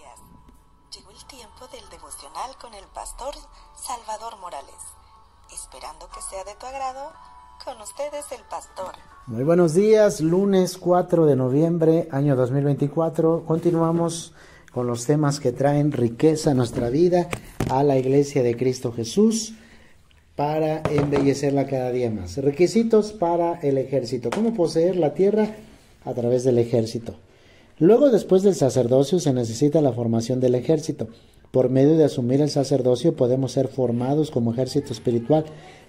días. Llegó el tiempo del devocional con el pastor Salvador Morales. Esperando que sea de tu agrado, con ustedes el pastor. Muy buenos días, lunes 4 de noviembre, año 2024. Continuamos con los temas que traen riqueza a nuestra vida, a la Iglesia de Cristo Jesús, para embellecerla cada día más. Requisitos para el ejército. ¿Cómo poseer la tierra? A través del ejército. Luego, después del sacerdocio, se necesita la formación del ejército. Por medio de asumir el sacerdocio, podemos ser formados como ejército espiritual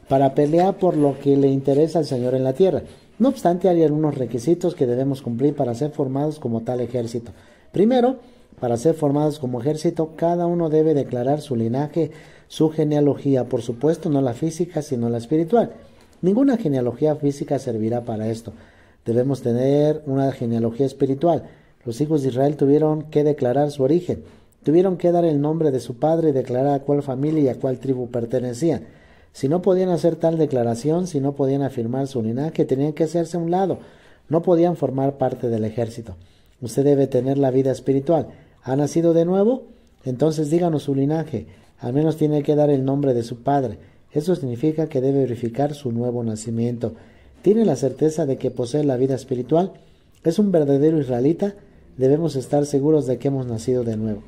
para pelear por lo que le interesa al Señor en la tierra. No obstante, hay algunos requisitos que debemos cumplir para ser formados como tal ejército. Primero, para ser formados como ejército, cada uno debe declarar su linaje, su genealogía, por supuesto, no la física, sino la espiritual. Ninguna genealogía física servirá para esto. Debemos tener una genealogía espiritual. Los hijos de Israel tuvieron que declarar su origen. Tuvieron que dar el nombre de su padre y declarar a cuál familia y a cuál tribu pertenecían. Si no podían hacer tal declaración, si no podían afirmar su linaje, tenían que hacerse a un lado. No podían formar parte del ejército. Usted debe tener la vida espiritual. ¿Ha nacido de nuevo? Entonces díganos su linaje. Al menos tiene que dar el nombre de su padre. Eso significa que debe verificar su nuevo nacimiento. ¿Tiene la certeza de que posee la vida espiritual? ¿Es un verdadero israelita? Debemos estar seguros de que hemos nacido de nuevo.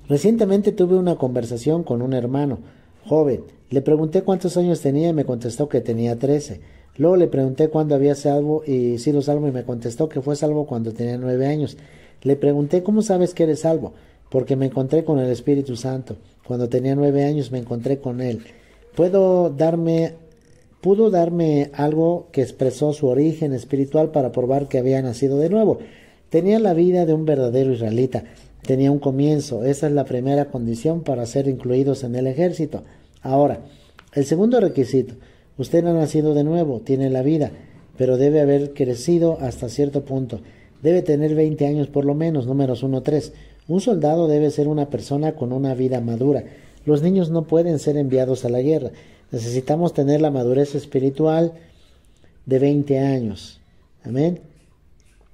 Recientemente tuve una conversación con un hermano joven. Le pregunté cuántos años tenía y me contestó que tenía 13. Luego le pregunté cuándo había sido salvo y me contestó que fue salvo cuando tenía 9 años. Le pregunté, ¿cómo sabes que eres salvo? Porque me encontré con el Espíritu Santo. Cuando tenía 9 años me encontré con él. Pudo darme algo que expresó su origen espiritual para probar que había nacido de nuevo. Tenía la vida de un verdadero israelita. Tenía un comienzo. Esa es la primera condición para ser incluidos en el ejército. Ahora, el segundo requisito. Usted ha nacido de nuevo, tiene la vida, pero debe haber crecido hasta cierto punto. Debe tener 20 años por lo menos, números 1-3. Un soldado debe ser una persona con una vida madura. Los niños no pueden ser enviados a la guerra. Necesitamos tener la madurez espiritual de 20 años. Amén.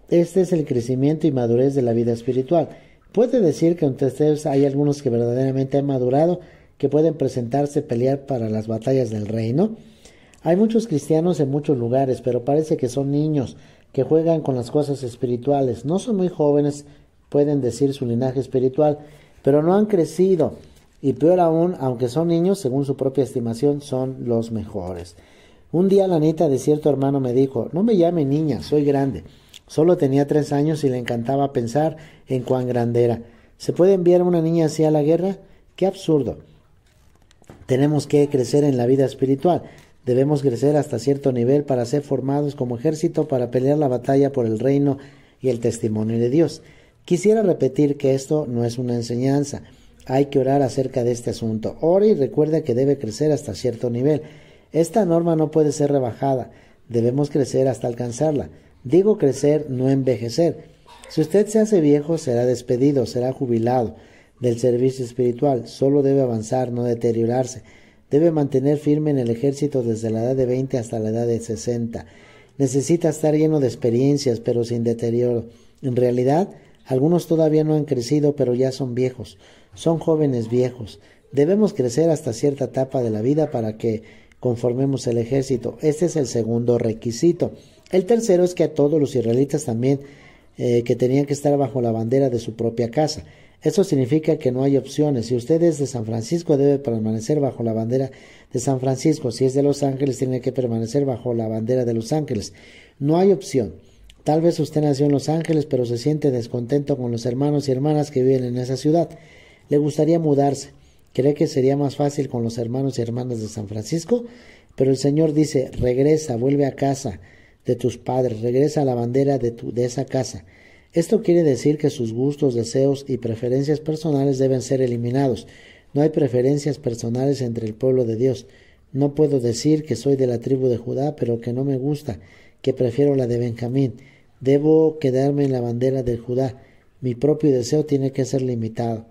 Este es el crecimiento y madurez de la vida espiritual. Puede decir que entre ustedes hay algunos que verdaderamente han madurado, que pueden presentarse a pelear para las batallas del reino. Hay muchos cristianos en muchos lugares, pero parece que son niños que juegan con las cosas espirituales. No son muy jóvenes, pueden decir su linaje espiritual, pero no han crecido. Y peor aún, aunque son niños, según su propia estimación, son los mejores. Un día la nieta de cierto hermano me dijo, no me llame niña, soy grande. Solo tenía 3 años y le encantaba pensar en cuán grande era. ¿Se puede enviar a una niña así a la guerra? ¡Qué absurdo! Tenemos que crecer en la vida espiritual. Debemos crecer hasta cierto nivel para ser formados como ejército para pelear la batalla por el reino y el testimonio de Dios. Quisiera repetir que esto no es una enseñanza. Hay que orar acerca de este asunto. Ore y recuerde que debe crecer hasta cierto nivel. Esta norma no puede ser rebajada. Debemos crecer hasta alcanzarla. Digo crecer, no envejecer. Si usted se hace viejo, será despedido, será jubilado del servicio espiritual. Solo debe avanzar, no deteriorarse. Debe mantener firme en el ejército desde la edad de 20 hasta la edad de 60. Necesita estar lleno de experiencias, pero sin deterioro. En realidad, algunos todavía no han crecido, pero ya son viejos. Son jóvenes viejos. Debemos crecer hasta cierta etapa de la vida para que conformemos el ejército. Este es el segundo requisito. El tercero es que a todos los israelitas también que tenían que estar bajo la bandera de su propia casa. Eso significa que no hay opciones. Si usted es de San Francisco, debe permanecer bajo la bandera de San Francisco. Si es de Los Ángeles, tiene que permanecer bajo la bandera de Los Ángeles. No hay opción. Tal vez usted nació en Los Ángeles, pero se siente descontento con los hermanos y hermanas que viven en esa ciudad. Le gustaría mudarse. ¿Cree que sería más fácil con los hermanos y hermanas de San Francisco? Pero el Señor dice, regresa, vuelve a casa de tus padres, regresa a la bandera de esa casa. Esto quiere decir que sus gustos, deseos y preferencias personales deben ser eliminados. No hay preferencias personales entre el pueblo de Dios. No puedo decir que soy de la tribu de Judá, pero que no me gusta, que prefiero la de Benjamín. Debo quedarme en la bandera de Judá. Mi propio deseo tiene que ser limitado.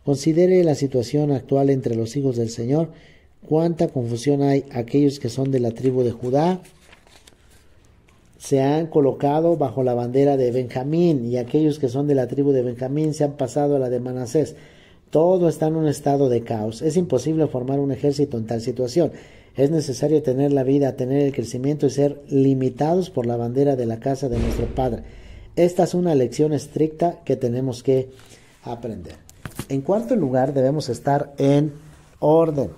Considere la situación actual entre los hijos del Señor. Cuánta confusión hay. Aquellos que son de la tribu de Judá se han colocado bajo la bandera de Benjamín, y aquellos que son de la tribu de Benjamín se han pasado a la de Manasés. Todo está en un estado de caos. Es imposible formar un ejército en tal situación. Es necesario tener la vida, tener el crecimiento y ser limitados por la bandera de la casa de nuestro Padre. Esta es una lección estricta que tenemos que aprender. En cuarto lugar, debemos estar en orden.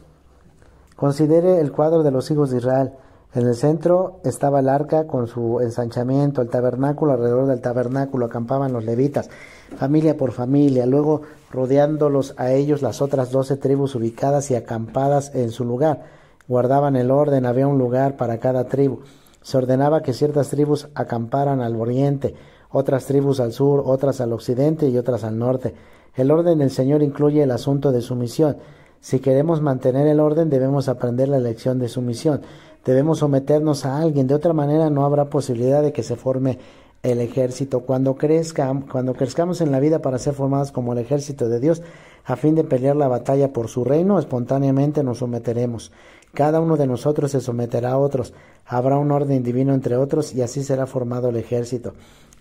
Considere el cuadro de los hijos de Israel. En el centro estaba el arca con su ensanchamiento, el tabernáculo. Alrededor del tabernáculo acampaban los levitas, familia por familia, luego rodeándolos a ellos las otras 12 tribus ubicadas y acampadas en su lugar. Guardaban el orden, había un lugar para cada tribu. Se ordenaba que ciertas tribus acamparan al oriente, otras tribus al sur, otras al occidente y otras al norte. El orden del Señor incluye el asunto de sumisión. Si queremos mantener el orden, debemos aprender la lección de sumisión. Debemos someternos a alguien, de otra manera no habrá posibilidad de que se forme el ejército. Cuando crezcamos en la vida para ser formados como el ejército de Dios, a fin de pelear la batalla por su reino, espontáneamente nos someteremos. Cada uno de nosotros se someterá a otros. Habrá un orden divino entre otros y así será formado el ejército.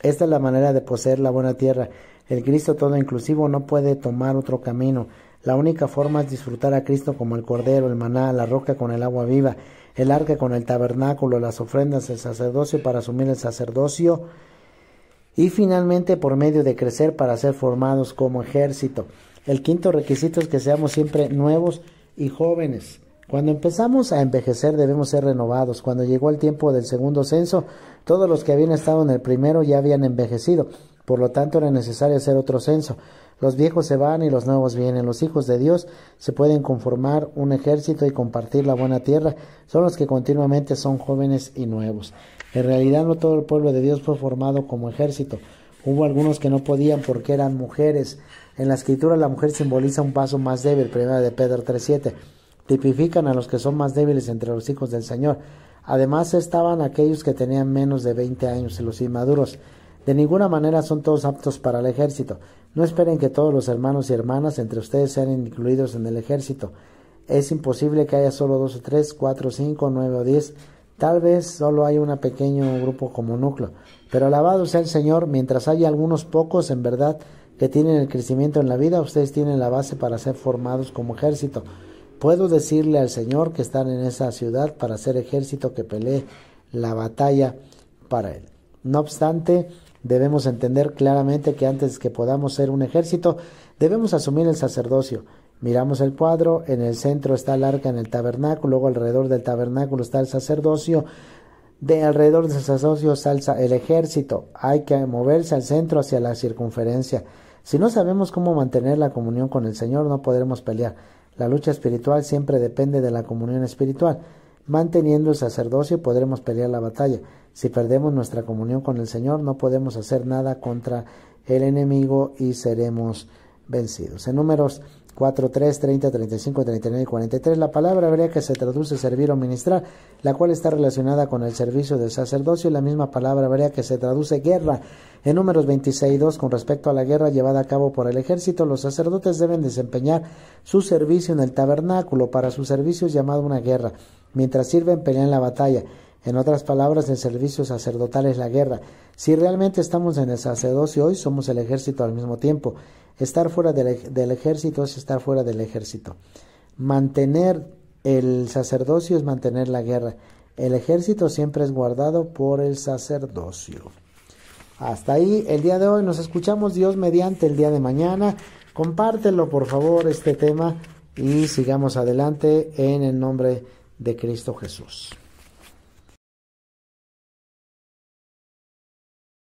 Esta es la manera de poseer la buena tierra. El Cristo todo inclusivo no puede tomar otro camino. La única forma es disfrutar a Cristo como el Cordero, el maná, la roca con el agua viva, el arca con el tabernáculo, las ofrendas, el sacerdocio para asumir el sacerdocio y finalmente por medio de crecer para ser formados como ejército. El quinto requisito es que seamos siempre nuevos y jóvenes. Cuando empezamos a envejecer debemos ser renovados. Cuando llegó el tiempo del segundo censo, todos los que habían estado en el primero ya habían envejecido. Por lo tanto, era necesario hacer otro censo. Los viejos se van y los nuevos vienen. Los hijos de Dios se pueden conformar un ejército y compartir la buena tierra. Son los que continuamente son jóvenes y nuevos. En realidad no todo el pueblo de Dios fue formado como ejército. Hubo algunos que no podían porque eran mujeres. En la escritura la mujer simboliza un paso más débil. 1 de Pedro 3:7. Tipifican a los que son más débiles entre los hijos del Señor. Además estaban aquellos que tenían menos de 20 años y los inmaduros. De ninguna manera son todos aptos para el ejército. No esperen que todos los hermanos y hermanas entre ustedes sean incluidos en el ejército. Es imposible que haya solo 2 o 3, 4 o 5, 9 o 10. Tal vez solo hay un pequeño grupo como núcleo. Pero alabado sea el Señor, mientras haya algunos pocos en verdad que tienen el crecimiento en la vida, ustedes tienen la base para ser formados como ejército. Puedo decirle al Señor que están en esa ciudad para ser ejército que pelee la batalla para Él. No obstante, debemos entender claramente que antes que podamos ser un ejército, debemos asumir el sacerdocio. Miramos el cuadro, en el centro está el arca en el tabernáculo, luego alrededor del tabernáculo está el sacerdocio, alrededor del sacerdocio está el ejército. Hay que moverse al centro hacia la circunferencia. Si no sabemos cómo mantener la comunión con el Señor, no podremos pelear. La lucha espiritual siempre depende de la comunión espiritual. Manteniendo el sacerdocio podremos pelear la batalla. Si perdemos nuestra comunión con el Señor, no podemos hacer nada contra el enemigo y seremos vencidos. En Números 4, 3, 30, 35, 39 y 43, la palabra hebrea que se traduce servir o ministrar, la cual está relacionada con el servicio del sacerdocio, y la misma palabra hebrea que se traduce guerra. En Números 26, 2, con respecto a la guerra llevada a cabo por el ejército, los sacerdotes deben desempeñar su servicio en el tabernáculo. Para su servicio es llamado una guerra. Mientras sirven, pelean la batalla. En otras palabras, el servicio sacerdotal es la guerra. Si realmente estamos en el sacerdocio hoy, somos el ejército al mismo tiempo. Estar fuera del ejército es estar fuera del ejército. Mantener el sacerdocio es mantener la guerra. El ejército siempre es guardado por el sacerdocio. Hasta ahí el día de hoy. Nos escuchamos Dios mediante el día de mañana. Compártelo por favor este tema y sigamos adelante en el nombre de Cristo Jesús.